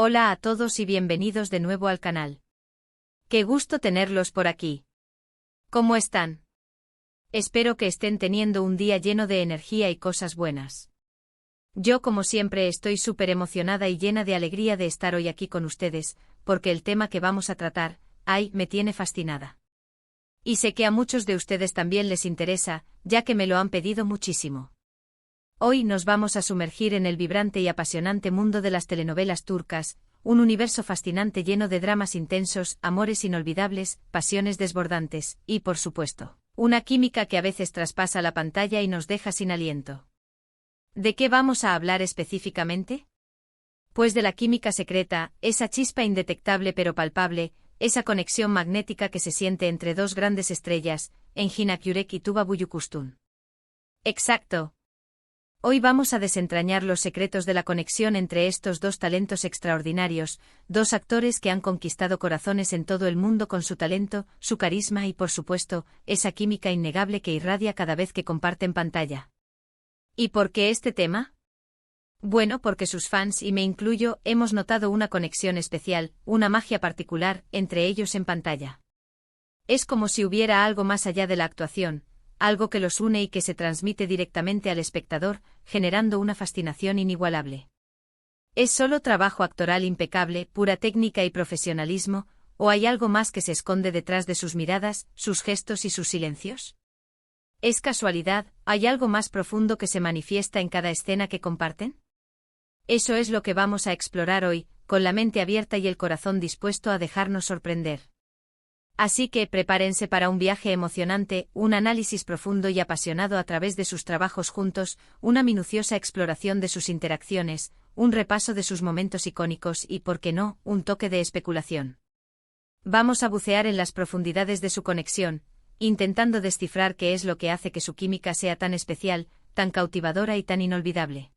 Hola a todos y bienvenidos de nuevo al canal. Qué gusto tenerlos por aquí. ¿Cómo están? Espero que estén teniendo un día lleno de energía y cosas buenas. Yo, como siempre, estoy súper emocionada y llena de alegría de estar hoy aquí con ustedes, porque el tema que vamos a tratar, me tiene fascinada. Y sé que a muchos de ustedes también les interesa, ya que me lo han pedido muchísimo. Hoy nos vamos a sumergir en el vibrante y apasionante mundo de las telenovelas turcas, un universo fascinante lleno de dramas intensos, amores inolvidables, pasiones desbordantes, y por supuesto, una química que a veces traspasa la pantalla y nos deja sin aliento. ¿De qué vamos a hablar específicamente? Pues de la química secreta, esa chispa indetectable pero palpable, esa conexión magnética que se siente entre dos grandes estrellas, Engin Akyürek y Tuba Büyüküstün. Exacto. Hoy vamos a desentrañar los secretos de la conexión entre estos dos talentos extraordinarios, dos actores que han conquistado corazones en todo el mundo con su talento, su carisma y, por supuesto, esa química innegable que irradia cada vez que comparten pantalla. ¿Y por qué este tema? Bueno, porque sus fans, y me incluyo, hemos notado una conexión especial, una magia particular, entre ellos en pantalla. Es como si hubiera algo más allá de la actuación, algo que los une y que se transmite directamente al espectador, generando una fascinación inigualable. ¿Es solo trabajo actoral impecable, pura técnica y profesionalismo, o hay algo más que se esconde detrás de sus miradas, sus gestos y sus silencios? ¿Es casualidad? ¿Hay algo más profundo que se manifiesta en cada escena que comparten? Eso es lo que vamos a explorar hoy, con la mente abierta y el corazón dispuesto a dejarnos sorprender. Así que prepárense para un viaje emocionante, un análisis profundo y apasionado a través de sus trabajos juntos, una minuciosa exploración de sus interacciones, un repaso de sus momentos icónicos y, por qué no, un toque de especulación. Vamos a bucear en las profundidades de su conexión, intentando descifrar qué es lo que hace que su química sea tan especial, tan cautivadora y tan inolvidable.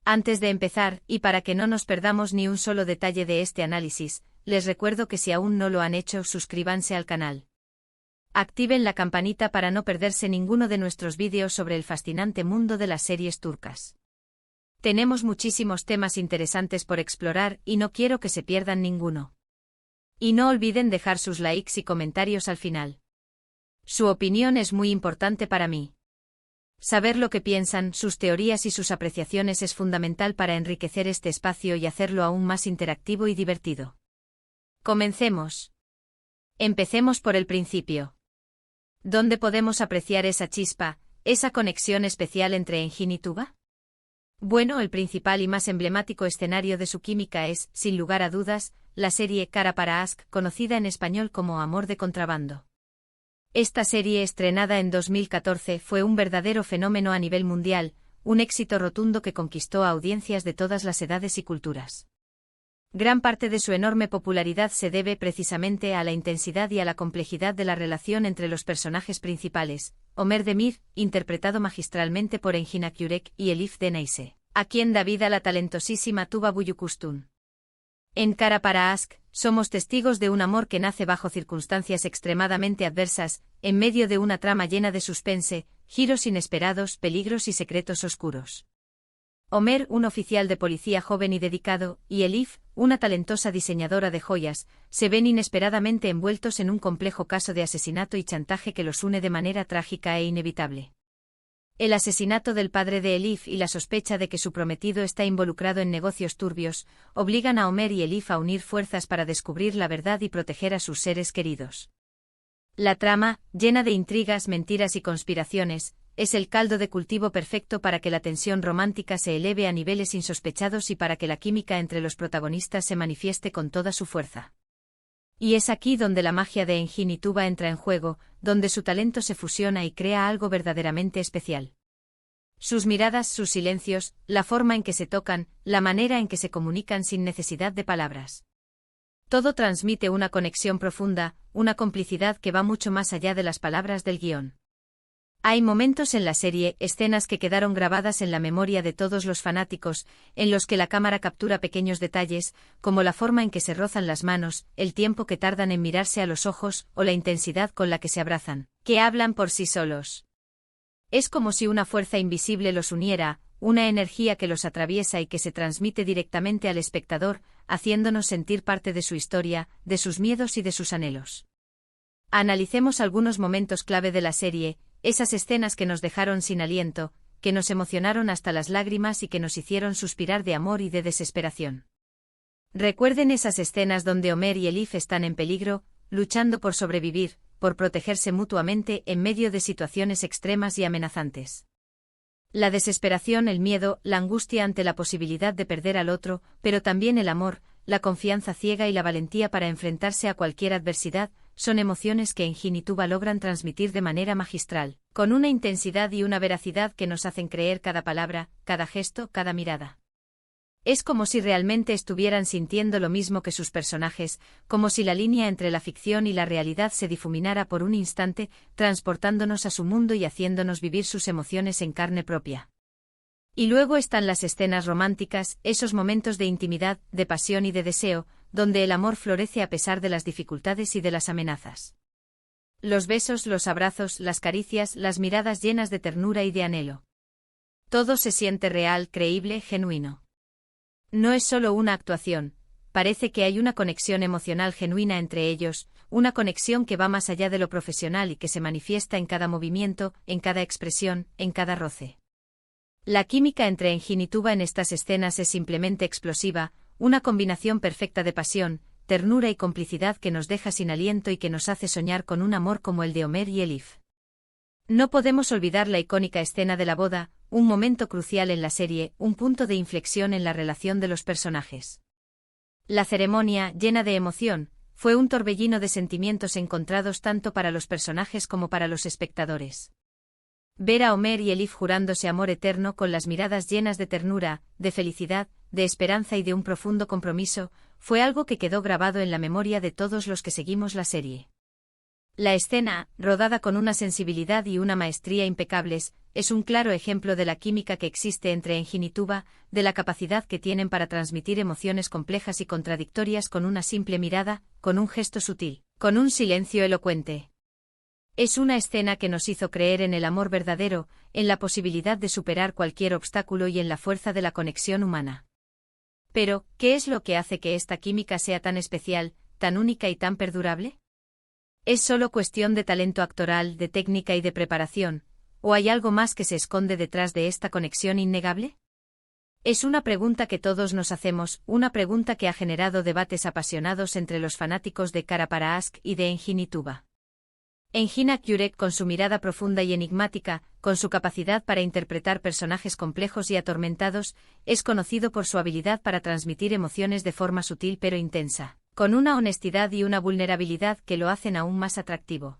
Antes de empezar, y para que no nos perdamos ni un solo detalle de este análisis, les recuerdo que si aún no lo han hecho, suscríbanse al canal. Activen la campanita para no perderse ninguno de nuestros vídeos sobre el fascinante mundo de las series turcas. Tenemos muchísimos temas interesantes por explorar y no quiero que se pierdan ninguno. Y no olviden dejar sus likes y comentarios al final. Su opinión es muy importante para mí. Saber lo que piensan, sus teorías y sus apreciaciones es fundamental para enriquecer este espacio y hacerlo aún más interactivo y divertido. Comencemos. Empecemos por el principio. ¿Dónde podemos apreciar esa chispa, esa conexión especial entre Engin y Tuba? Bueno, el principal y más emblemático escenario de su química es, sin lugar a dudas, la serie Kara para Aşk, conocida en español como Amor de contrabando. Esta serie, estrenada en 2014, fue un verdadero fenómeno a nivel mundial, un éxito rotundo que conquistó a audiencias de todas las edades y culturas. Gran parte de su enorme popularidad se debe precisamente a la intensidad y a la complejidad de la relación entre los personajes principales, Ömer Demir, interpretado magistralmente por Engin Akyürek, y Elif Deneyse, a quien da vida la talentosísima Tuba Büyüküstün. En Kara para Aşk, somos testigos de un amor que nace bajo circunstancias extremadamente adversas, en medio de una trama llena de suspense, giros inesperados, peligros y secretos oscuros. Ömer, un oficial de policía joven y dedicado, y Elif, una talentosa diseñadora de joyas, se ven inesperadamente envueltos en un complejo caso de asesinato y chantaje que los une de manera trágica e inevitable. El asesinato del padre de Elif y la sospecha de que su prometido está involucrado en negocios turbios, obligan a Ömer y Elif a unir fuerzas para descubrir la verdad y proteger a sus seres queridos. La trama, llena de intrigas, mentiras y conspiraciones, es el caldo de cultivo perfecto para que la tensión romántica se eleve a niveles insospechados y para que la química entre los protagonistas se manifieste con toda su fuerza. Y es aquí donde la magia de Engin y Tuba entra en juego, donde su talento se fusiona y crea algo verdaderamente especial. Sus miradas, sus silencios, la forma en que se tocan, la manera en que se comunican sin necesidad de palabras. Todo transmite una conexión profunda, una complicidad que va mucho más allá de las palabras del guión. Hay momentos en la serie, escenas que quedaron grabadas en la memoria de todos los fanáticos, en los que la cámara captura pequeños detalles, como la forma en que se rozan las manos, el tiempo que tardan en mirarse a los ojos, o la intensidad con la que se abrazan, que hablan por sí solos. Es como si una fuerza invisible los uniera, una energía que los atraviesa y que se transmite directamente al espectador, haciéndonos sentir parte de su historia, de sus miedos y de sus anhelos. Analicemos algunos momentos clave de la serie, esas escenas que nos dejaron sin aliento, que nos emocionaron hasta las lágrimas y que nos hicieron suspirar de amor y de desesperación. Recuerden esas escenas donde Homer y Elif están en peligro, luchando por sobrevivir, por protegerse mutuamente en medio de situaciones extremas y amenazantes. La desesperación, el miedo, la angustia ante la posibilidad de perder al otro, pero también el amor, la confianza ciega y la valentía para enfrentarse a cualquier adversidad, son emociones que Engin y Tuba logran transmitir de manera magistral, con una intensidad y una veracidad que nos hacen creer cada palabra, cada gesto, cada mirada. Es como si realmente estuvieran sintiendo lo mismo que sus personajes, como si la línea entre la ficción y la realidad se difuminara por un instante, transportándonos a su mundo y haciéndonos vivir sus emociones en carne propia. Y luego están las escenas románticas, esos momentos de intimidad, de pasión y de deseo, donde el amor florece a pesar de las dificultades y de las amenazas. Los besos, los abrazos, las caricias, las miradas llenas de ternura y de anhelo. Todo se siente real, creíble, genuino. No es solo una actuación, parece que hay una conexión emocional genuina entre ellos, una conexión que va más allá de lo profesional y que se manifiesta en cada movimiento, en cada expresión, en cada roce. La química entre Engin y Tuba en estas escenas es simplemente explosiva, una combinación perfecta de pasión, ternura y complicidad que nos deja sin aliento y que nos hace soñar con un amor como el de Homer y Elif. No podemos olvidar la icónica escena de la boda, un momento crucial en la serie, un punto de inflexión en la relación de los personajes. La ceremonia, llena de emoción, fue un torbellino de sentimientos encontrados tanto para los personajes como para los espectadores. Ver a Homer y Elif jurándose amor eterno con las miradas llenas de ternura, de felicidad, de esperanza y de un profundo compromiso, fue algo que quedó grabado en la memoria de todos los que seguimos la serie. La escena, rodada con una sensibilidad y una maestría impecables, es un claro ejemplo de la química que existe entre Engin y Tuba, de la capacidad que tienen para transmitir emociones complejas y contradictorias con una simple mirada, con un gesto sutil, con un silencio elocuente. Es una escena que nos hizo creer en el amor verdadero, en la posibilidad de superar cualquier obstáculo y en la fuerza de la conexión humana. Pero, ¿qué es lo que hace que esta química sea tan especial, tan única y tan perdurable? ¿Es solo cuestión de talento actoral, de técnica y de preparación, o hay algo más que se esconde detrás de esta conexión innegable? Es una pregunta que todos nos hacemos, una pregunta que ha generado debates apasionados entre los fanáticos de Cara para Ask y de Engin y Tuba. Engin Akyurek, con su mirada profunda y enigmática, con su capacidad para interpretar personajes complejos y atormentados, es conocido por su habilidad para transmitir emociones de forma sutil pero intensa, con una honestidad y una vulnerabilidad que lo hacen aún más atractivo.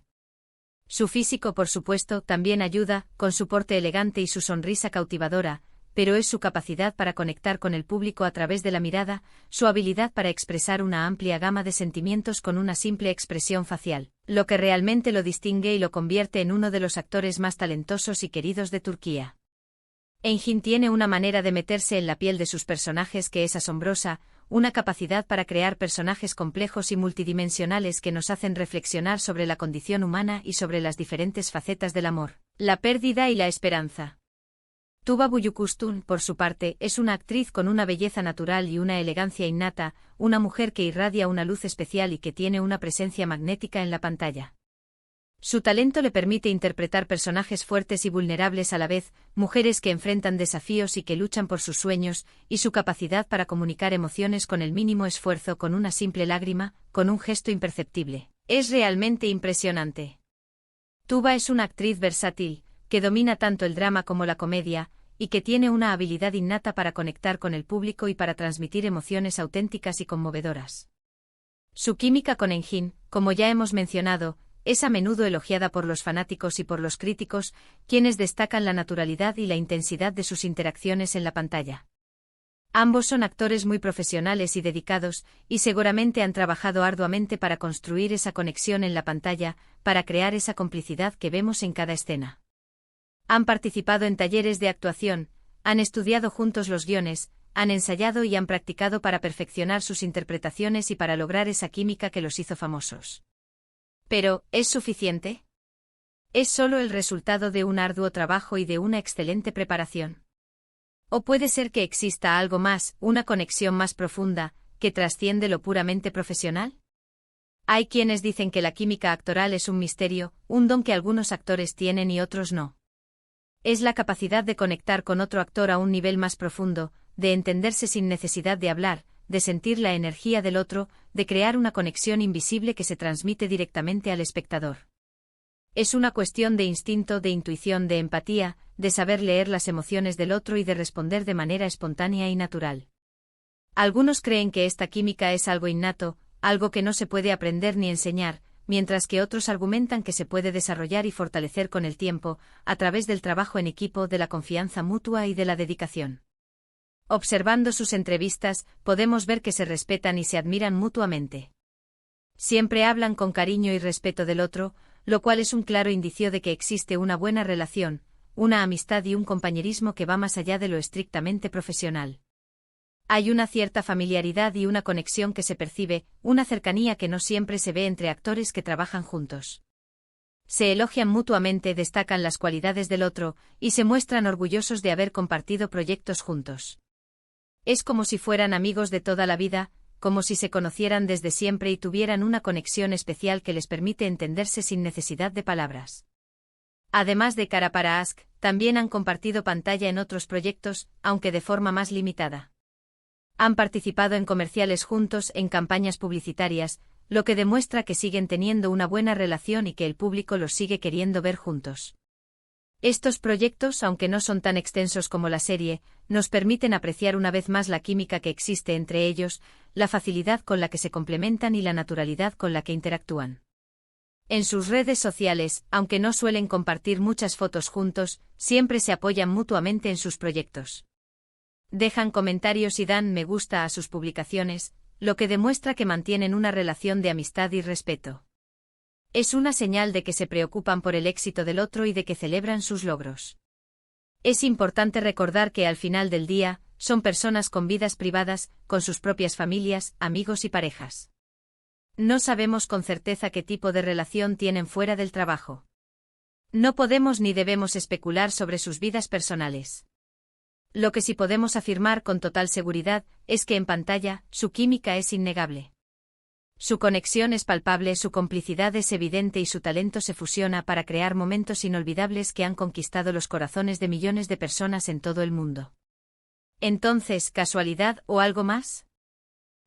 Su físico, por supuesto, también ayuda, con su porte elegante y su sonrisa cautivadora, pero es su capacidad para conectar con el público a través de la mirada, su habilidad para expresar una amplia gama de sentimientos con una simple expresión facial, lo que realmente lo distingue y lo convierte en uno de los actores más talentosos y queridos de Turquía. Engin tiene una manera de meterse en la piel de sus personajes que es asombrosa, una capacidad para crear personajes complejos y multidimensionales que nos hacen reflexionar sobre la condición humana y sobre las diferentes facetas del amor, la pérdida y la esperanza. Tuba Büyüküstün, por su parte, es una actriz con una belleza natural y una elegancia innata, una mujer que irradia una luz especial y que tiene una presencia magnética en la pantalla. Su talento le permite interpretar personajes fuertes y vulnerables a la vez, mujeres que enfrentan desafíos y que luchan por sus sueños, y su capacidad para comunicar emociones con el mínimo esfuerzo, con una simple lágrima, con un gesto imperceptible. Es realmente impresionante. Tuba es una actriz versátil, que domina tanto el drama como la comedia, y que tiene una habilidad innata para conectar con el público y para transmitir emociones auténticas y conmovedoras. Su química con Engin, como ya hemos mencionado, es a menudo elogiada por los fanáticos y por los críticos, quienes destacan la naturalidad y la intensidad de sus interacciones en la pantalla. Ambos son actores muy profesionales y dedicados, y seguramente han trabajado arduamente para construir esa conexión en la pantalla, para crear esa complicidad que vemos en cada escena. Han participado en talleres de actuación, han estudiado juntos los guiones, han ensayado y han practicado para perfeccionar sus interpretaciones y para lograr esa química que los hizo famosos. Pero, ¿es suficiente? ¿Es solo el resultado de un arduo trabajo y de una excelente preparación? O puede ser que exista algo más, una conexión más profunda, que trasciende lo puramente profesional. Hay quienes dicen que la química actoral es un misterio, un don que algunos actores tienen y otros no. Es la capacidad de conectar con otro actor a un nivel más profundo, de entenderse sin necesidad de hablar, de sentir la energía del otro, de crear una conexión invisible que se transmite directamente al espectador. Es una cuestión de instinto, de intuición, de empatía, de saber leer las emociones del otro y de responder de manera espontánea y natural. Algunos creen que esta química es algo innato, algo que no se puede aprender ni enseñar, mientras que otros argumentan que se puede desarrollar y fortalecer con el tiempo, a través del trabajo en equipo, de la confianza mutua y de la dedicación. Observando sus entrevistas, podemos ver que se respetan y se admiran mutuamente. Siempre hablan con cariño y respeto del otro, lo cual es un claro indicio de que existe una buena relación, una amistad y un compañerismo que va más allá de lo estrictamente profesional. Hay una cierta familiaridad y una conexión que se percibe, una cercanía que no siempre se ve entre actores que trabajan juntos. Se elogian mutuamente, destacan las cualidades del otro, y se muestran orgullosos de haber compartido proyectos juntos. Es como si fueran amigos de toda la vida, como si se conocieran desde siempre y tuvieran una conexión especial que les permite entenderse sin necesidad de palabras. Además de Cara para Ask, también han compartido pantalla en otros proyectos, aunque de forma más limitada. Han participado en comerciales juntos, en campañas publicitarias, lo que demuestra que siguen teniendo una buena relación y que el público los sigue queriendo ver juntos. Estos proyectos, aunque no son tan extensos como la serie, nos permiten apreciar una vez más la química que existe entre ellos, la facilidad con la que se complementan y la naturalidad con la que interactúan. En sus redes sociales, aunque no suelen compartir muchas fotos juntos, siempre se apoyan mutuamente en sus proyectos. Dejan comentarios y dan me gusta a sus publicaciones, lo que demuestra que mantienen una relación de amistad y respeto. Es una señal de que se preocupan por el éxito del otro y de que celebran sus logros. Es importante recordar que al final del día, son personas con vidas privadas, con sus propias familias, amigos y parejas. No sabemos con certeza qué tipo de relación tienen fuera del trabajo. No podemos ni debemos especular sobre sus vidas personales. Lo que sí podemos afirmar con total seguridad es que en pantalla, su química es innegable. Su conexión es palpable, su complicidad es evidente y su talento se fusiona para crear momentos inolvidables que han conquistado los corazones de millones de personas en todo el mundo. Entonces, ¿casualidad o algo más?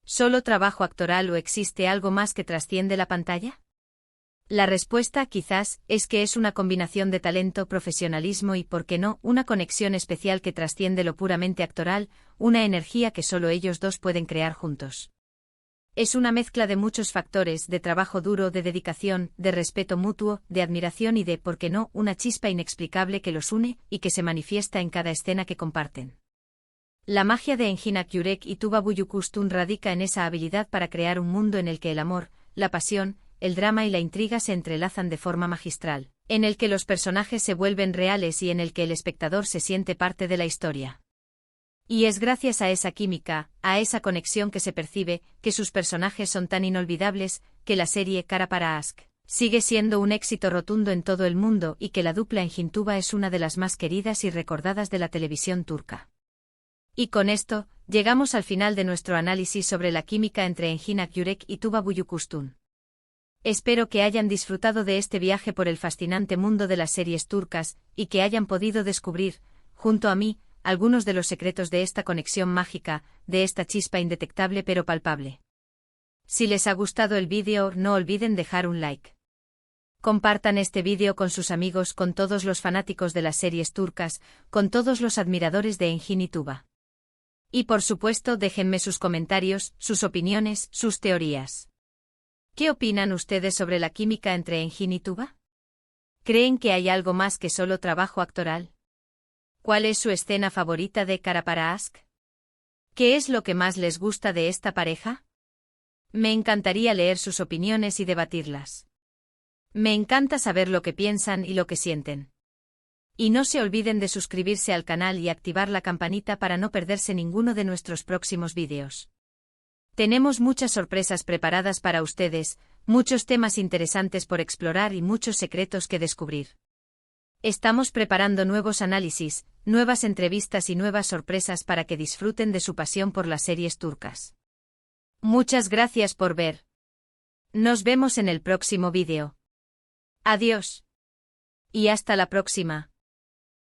¿Solo trabajo actoral o existe algo más que trasciende la pantalla? La respuesta, quizás, es que es una combinación de talento, profesionalismo y, ¿por qué no?, una conexión especial que trasciende lo puramente actoral, una energía que solo ellos dos pueden crear juntos. Es una mezcla de muchos factores, de trabajo duro, de dedicación, de respeto mutuo, de admiración y de, ¿por qué no?, una chispa inexplicable que los une y que se manifiesta en cada escena que comparten. La magia de Enginak Yurek y Tuba Büyüküstün radica en esa habilidad para crear un mundo en el que el amor, la pasión, el drama y la intriga se entrelazan de forma magistral, en el que los personajes se vuelven reales y en el que el espectador se siente parte de la historia. Y es gracias a esa química, a esa conexión que se percibe, que sus personajes son tan inolvidables, que la serie Cara para Ask sigue siendo un éxito rotundo en todo el mundo y que la dupla Engin Tuba es una de las más queridas y recordadas de la televisión turca. Y con esto, llegamos al final de nuestro análisis sobre la química entre Enginak Yurek y Tuba Büyüküstün. Espero que hayan disfrutado de este viaje por el fascinante mundo de las series turcas, y que hayan podido descubrir, junto a mí, algunos de los secretos de esta conexión mágica, de esta chispa indetectable pero palpable. Si les ha gustado el vídeo, no olviden dejar un like. Compartan este vídeo con sus amigos, con todos los fanáticos de las series turcas, con todos los admiradores de Engin y Tuba. Y por supuesto, déjenme sus comentarios, sus opiniones, sus teorías. ¿Qué opinan ustedes sobre la química entre Engin y Tuba? ¿Creen que hay algo más que solo trabajo actoral? ¿Cuál es su escena favorita de Cara para Ask? ¿Qué es lo que más les gusta de esta pareja? Me encantaría leer sus opiniones y debatirlas. Me encanta saber lo que piensan y lo que sienten. Y no se olviden de suscribirse al canal y activar la campanita para no perderse ninguno de nuestros próximos vídeos. Tenemos muchas sorpresas preparadas para ustedes, muchos temas interesantes por explorar y muchos secretos que descubrir. Estamos preparando nuevos análisis, nuevas entrevistas y nuevas sorpresas para que disfruten de su pasión por las series turcas. Muchas gracias por ver. Nos vemos en el próximo vídeo. Adiós. Y hasta la próxima.